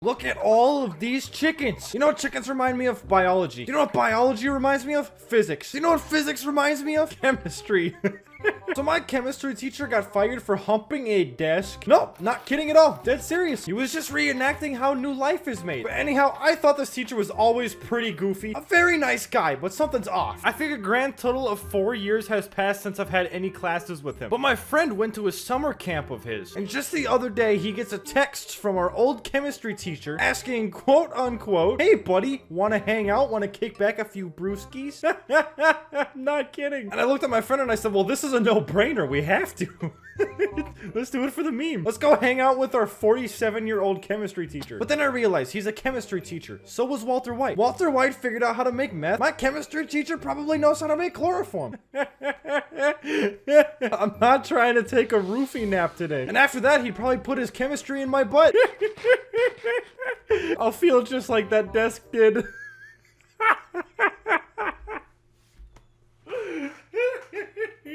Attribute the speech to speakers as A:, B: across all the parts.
A: Look at all of these chickens. You know what chickens remind me of? Biology. You know what biology reminds me of? Physics. You know what physics reminds me of? Chemistry. So my chemistry teacher got fired for humping a desk. Nope, not kidding at all. Dead serious. He was just reenacting how new life is made. But anyhow, I thought this teacher was always pretty goofy. A very nice guy, but something's off. I think a grand total of 4 years has passed since I've had any classes with him. But my friend went to a summer camp of his. And just the other day, he gets a text from our old chemistry teacher asking, quote unquote, "Hey buddy, wanna hang out? Wanna kick back a few brewskis?" Not kidding. And I looked at my friend and I said, well, this is a no-brainer. We have to. Let's do it for the meme. Let's go hang out with our 47-year-old chemistry teacher. But then I realized he's a chemistry teacher. So was Walter White. Walter White figured out how to make meth. My chemistry teacher probably knows how to make chloroform. I'm not trying to take a roofie nap today. And after that, he'd probably put his chemistry in my butt. I'll feel just like that desk did.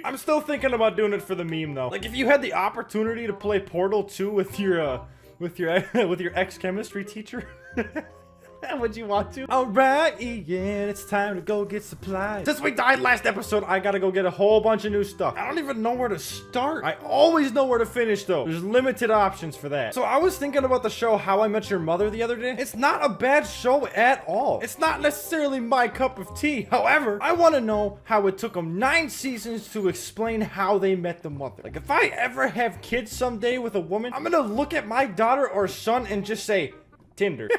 A: I'm still thinking about doing it for the meme though. Like if you had the opportunity to play Portal 2 with your ex-chemistry teacher, would you want to? Alright, Ian, it's time to go get supplies. Since we died last episode, I gotta go get a whole bunch of new stuff. I don't even know where to start. I always know where to finish though. There's limited options for that. So I was thinking about the show How I Met Your Mother the other day. It's not a bad show at all. It's not necessarily my cup of tea. However, I want to know how it took them 9 seasons to explain how they met the mother. Like if I ever have kids someday with a woman, I'm gonna look at my daughter or son and just say, Tinder.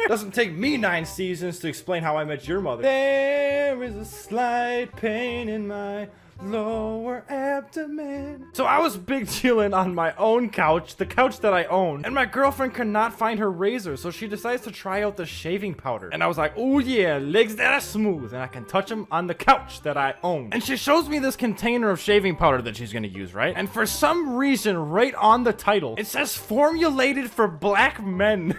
A: Doesn't take me 9 seasons to explain how I met your mother. There is a slight pain in my lower abdomen. So I was big chilling on my own couch, the couch that I own, and my girlfriend could not find her razor, so she decides to try out the shaving powder. And I was like, oh yeah, legs that are smooth, and I can touch them on the couch that I own. And she shows me this container of shaving powder that she's gonna use, right? And for some reason, right on the title, it says formulated for black men.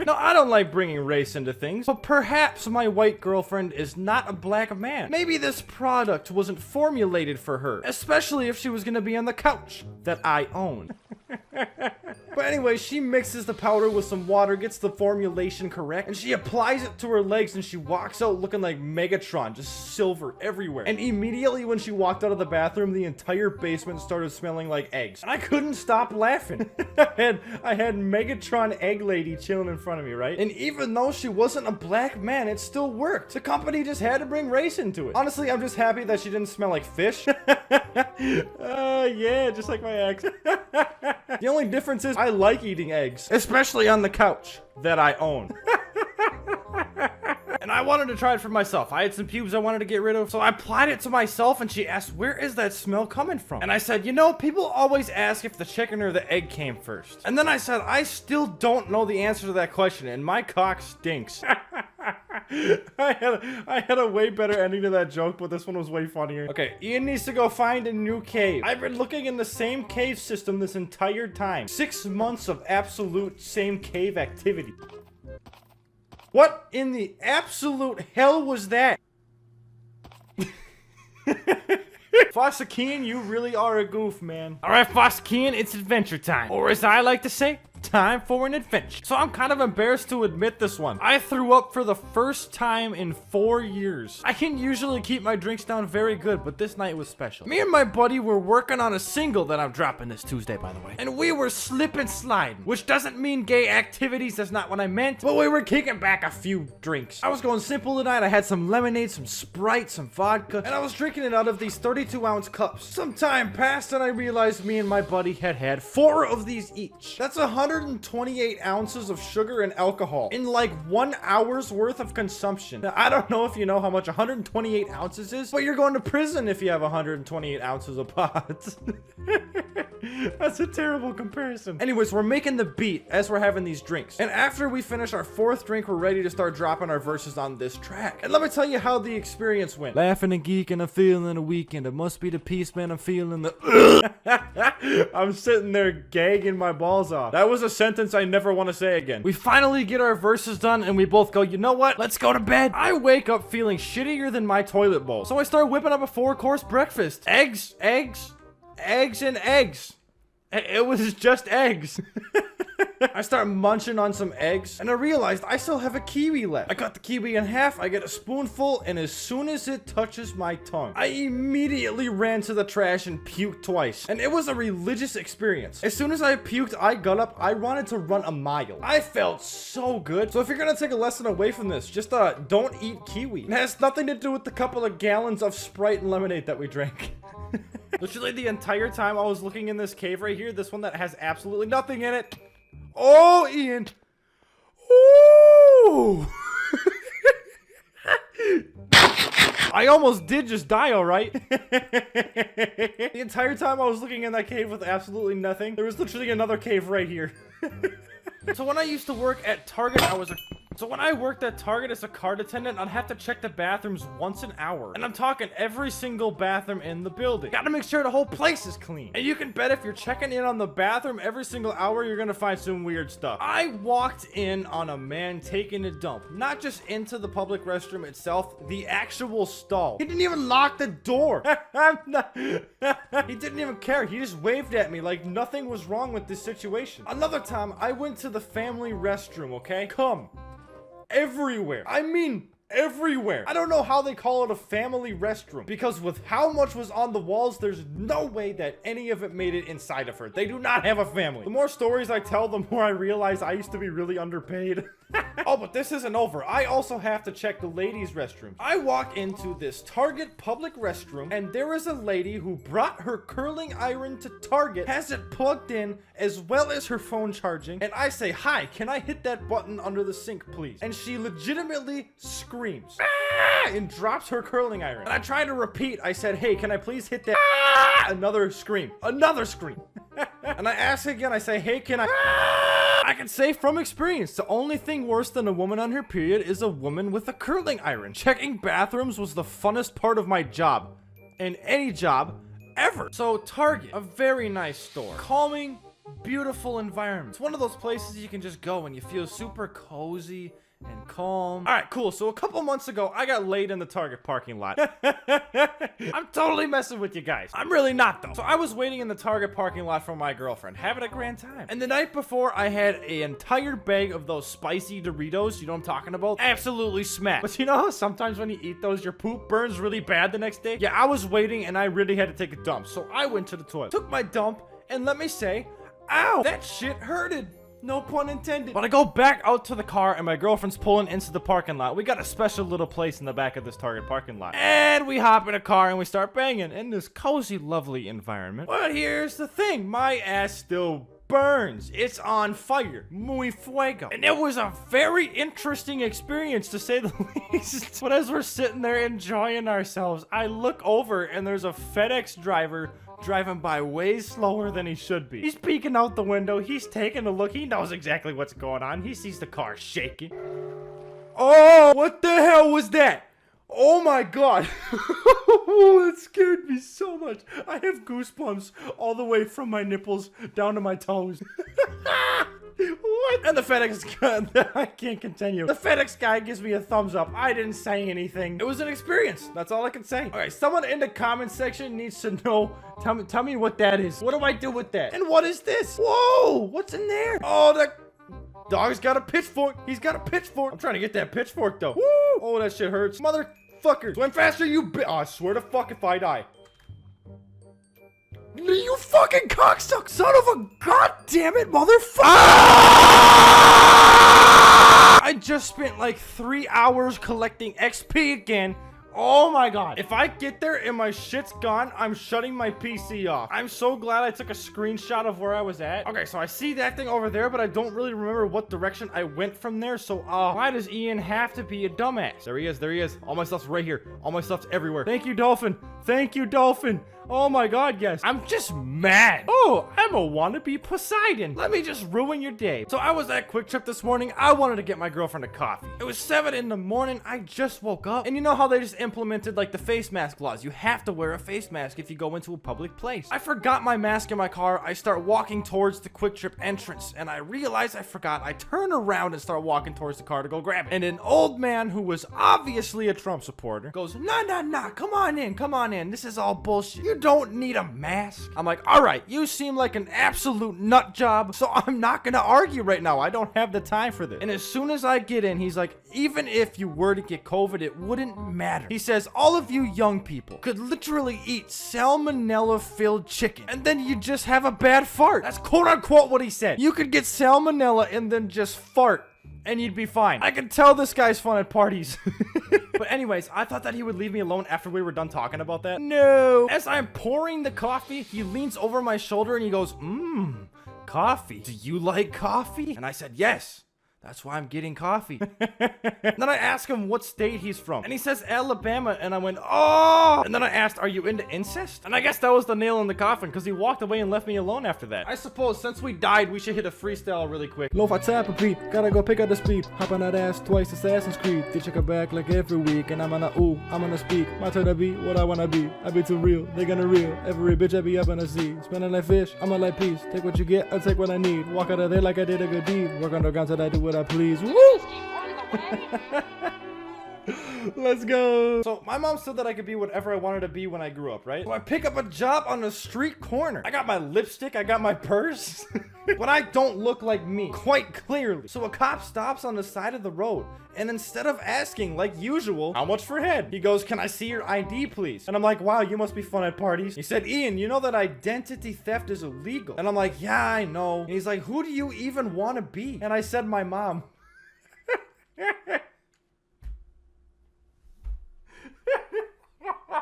A: Now, I don't like bringing race into things, but perhaps my white girlfriend is not a black man. Maybe this product wasn't formulated for her, especially if she was gonna be on the couch that I own. But anyway, she mixes the powder with some water, gets the formulation correct, and she applies it to her legs, and she walks out looking like Megatron, just silver everywhere. And immediately when she walked out of the bathroom, the entire basement started smelling like eggs. And I couldn't stop laughing. I had Megatron Egg Lady chilling in front of me, right? And even though she wasn't a black man, it still worked. The company just had to bring race into it. Honestly, I'm just happy that she didn't smell like fish. Yeah, just like my ex. The only difference is I like eating eggs, especially on the couch that I own. And I wanted to try it for myself. I had some pubes I wanted to get rid of, so I applied it to myself, and she asked, where is that smell coming from? And I said, you know, people always ask if the chicken or the egg came first. And then I said, I still don't know the answer to that question, and my cock stinks. I had a way better ending to that joke, but this one was way funnier. Okay, Ian needs to go find a new cave. I've been looking in the same cave system this entire time. 6 months of absolute same cave activity. What in the absolute hell was that? Fossakian, you really are a goof, man. Alright, Fossakian, it's adventure time. Or as I like to say, time for an adventure. So I'm kind of embarrassed to admit this one. I threw up for the first time in 4 years. I can usually keep my drinks down very good, but this night was special. Me and my buddy were working on a single that I'm dropping this Tuesday, by the way. And we were slip and sliding, which doesn't mean gay activities. That's not what I meant. But we were kicking back a few drinks. I was going simple tonight. I had some lemonade, some Sprite, some vodka, and I was drinking it out of these 32-ounce cups. Some time passed and I realized me and my buddy had 4 of these each. That's 128 ounces of sugar and alcohol in like 1 hour's worth of consumption. Now, I don't know if you know how much 128 ounces is, but you're going to prison if you have 128 ounces of pot. That's a terrible comparison. Anyways, we're making the beat as we're having these drinks. And after we finish our 4th drink, we're ready to start dropping our verses on this track. And let me tell you how the experience went. Laughing and geeking, I'm feeling a weekend. It must be the peace, man. I'm feeling the... I'm sitting there gagging my balls off. That was a sentence I never want to say again. We finally get our verses done and we both go, you know what? Let's go to bed. I wake up feeling shittier than my toilet bowl. So I start whipping up a 4-course breakfast. Eggs, and eggs. It was just eggs. I start munching on some eggs, and I realized I still have a kiwi left. I cut the kiwi in half, I get a spoonful, and as soon as it touches my tongue, I immediately ran to the trash and puked twice. And it was a religious experience. As soon as I puked, I got up, I wanted to run a mile. I felt so good. So if you're gonna take a lesson away from this, just don't eat kiwi. It has nothing to do with the couple of gallons of Sprite and lemonade that we drank. Literally the entire time I was looking in this cave right here, this one that has absolutely nothing in it. Oh, Ian. Ooh. I almost did just die, alright? The entire time I was looking in that cave with absolutely nothing, there was literally another cave right here. So when I used to work at Target, when I worked at Target as a cart attendant, I'd have to check the bathrooms once an hour. And I'm talking every single bathroom in the building. Gotta make sure the whole place is clean. And you can bet if you're checking in on the bathroom every single hour, you're gonna find some weird stuff. I walked in on a man taking a dump. Not just into the public restroom itself, the actual stall. He didn't even lock the door. He didn't even care. He just waved at me like nothing was wrong with this situation. Another time, I went to the family restroom, okay? Come. Everywhere. I mean, everywhere. I don't know how they call it a family restroom, because with how much was on the walls, there's no way that any of it made it inside of her. They do not have a family. The more stories I tell, the more I realize I used to be really underpaid. Oh, but this isn't over. I also have to check the ladies' restrooms. I walk into this Target public restroom, and there is a lady who brought her curling iron to Target, has it plugged in, as well as her phone charging, and I say, "Hi, can I hit that button under the sink, please?" And she legitimately screams, "Ah!" and drops her curling iron. And I try to repeat. I said, "Hey, can I please hit that?" Ah! Another scream. Another scream. And I ask again. I say, "Hey, can I?" Ah! I can say from experience, the only thing worse than a woman on her period is a woman with a curling iron. Checking bathrooms was the funnest part of my job. And any job ever. So Target, a very nice store. Calming, beautiful environment. It's one of those places you can just go and you feel super cozy and calm. All right, cool. So a couple months ago, I got laid in the Target parking lot. I'm totally messing with you guys. I'm really not, though. So I was waiting in the Target parking lot for my girlfriend, having a grand time. And the night before, I had an entire bag of those spicy Doritos. You know what I'm talking about? Absolutely smacked. But you know how sometimes when you eat those, your poop burns really bad the next day? Yeah, I was waiting and I really had to take a dump. So I went to the toilet, took my dump, and let me say, ow, that shit hurted. No pun intended. But I go back out to the car and my girlfriend's pulling into the parking lot. We got a special little place in the back of this Target parking lot. And we hop in a car and we start banging in this cozy, lovely environment. But here's the thing. My ass still burns. It's on fire. Muy fuego. And it was a very interesting experience, to say the least. But as we're sitting there enjoying ourselves, I look over and there's a FedEx driver driving by way slower than he should be. He's peeking out the window. He's taking a look. He knows exactly what's going on. He sees the car shaking. Oh, what the hell was that? Oh my god. Oh, that scared me so much. I have goosebumps all the way from my nipples down to my toes. What? And the FedEx guy, I can't continue. The FedEx guy gives me a thumbs up. I didn't say anything. It was an experience. That's all I can say. All right, someone in the comment section needs to know. Tell me what that is. What do I do with that? And what is this? Whoa, what's in there? Oh, that dog's got a pitchfork. He's got a pitchfork. I'm trying to get that pitchfork though. Woo! Oh, that shit hurts. Motherfucker. Swim faster, you oh, I swear to fuck if I die. You fucking cocksucker, son of a goddamn it, motherfucker! I just spent like 3 hours collecting XP again. Oh my god. If I get there and my shit's gone, I'm shutting my PC off. I'm so glad I took a screenshot of where I was at. Okay, so I see that thing over there, but I don't really remember what direction I went from there. So, why does Ian have to be a dumbass? There he is, there he is. All my stuff's right here. All my stuff's everywhere. Thank you, Dolphin. Thank you, Dolphin. Oh my god, yes. I'm just mad. Oh, I'm a wannabe Poseidon. Let me just ruin your day. So I was at Quick Trip this morning. I wanted to get my girlfriend a coffee. It was 7 in the morning. I just woke up. And you know how they just implemented like the face mask laws? You have to wear a face mask if you go into a public place. I forgot my mask in my car. I start walking towards the Quick Trip entrance and I realize I forgot. I turn around and start walking towards the car to go grab it. And an old man who was obviously a Trump supporter goes, nah, come on in. This is all bullshit. You don't need a mask. I'm like, all right, you seem like an absolute nut job, so I'm not gonna argue right now. I don't have the time for this. And as soon as I get in, he's like, even if you were to get COVID, it wouldn't matter. He says, all of you young people could literally eat salmonella-filled chicken, and then you just have a bad fart. That's quote-unquote what he said. You could get salmonella and then just fart, and you'd be fine. I can tell this guy's fun at parties. But anyways, I thought that he would leave me alone after we were done talking about that. No. As I'm pouring the coffee, he leans over my shoulder and he goes, coffee. Do you like coffee? And I said, yes. That's why I'm getting coffee. Then I asked him what state he's from. And he says Alabama. And I went, oh! And then I asked, are you into incest? And I guess that was the nail in the coffin because he walked away and left me alone after that. I suppose since we died, we should hit a freestyle really quick.
B: Lo-fi tap a beat, gotta go pick up the speed. Hop on that ass twice, Assassin's Creed. They check her back like every week. And I'm gonna speak. My turn to be what I wanna be. I be too real, they gonna real. Every bitch I be up in the sea. Spinning like fish, I'ma like peace. Take what you get, I'll take what I need. Walk out of there like I did a good deed. Work underground till I do what I please. Woo!
A: Let's go. So my mom said that I could be whatever I wanted to be when I grew up, right? So I pick up a job on the street corner. I got my lipstick, I got my purse, but I don't look like me, quite clearly. So a cop stops on the side of the road, and instead of asking, like usual, how much for head? He goes, can I see your ID, please? And I'm like, wow, you must be fun at parties. He said, Ian, you know that identity theft is illegal. And I'm like, yeah, I know. And he's like, who do you even want to be? And I said, my mom.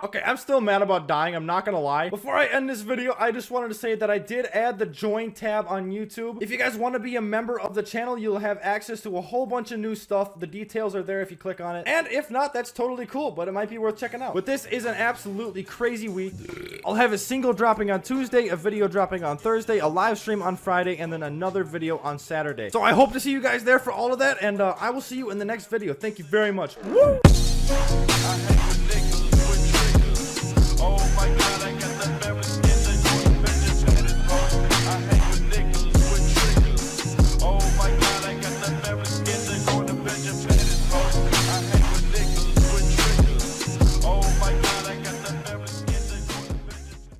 A: Okay, I'm still mad about dying, I'm not gonna lie. Before I end this video, I just wanted to say that I did add the join tab on YouTube. If you guys want to be a member of the channel, you'll have access to a whole bunch of new stuff. The details are there if you click on it. And if not, that's totally cool, but it might be worth checking out. But this is an absolutely crazy week. I'll have a single dropping on Tuesday, a video dropping on Thursday, a live stream on Friday, and then another video on Saturday. So I hope to see you guys there for all of that, and I will see you in the next video. Thank you very much. Woo!
C: Oh my God, I got the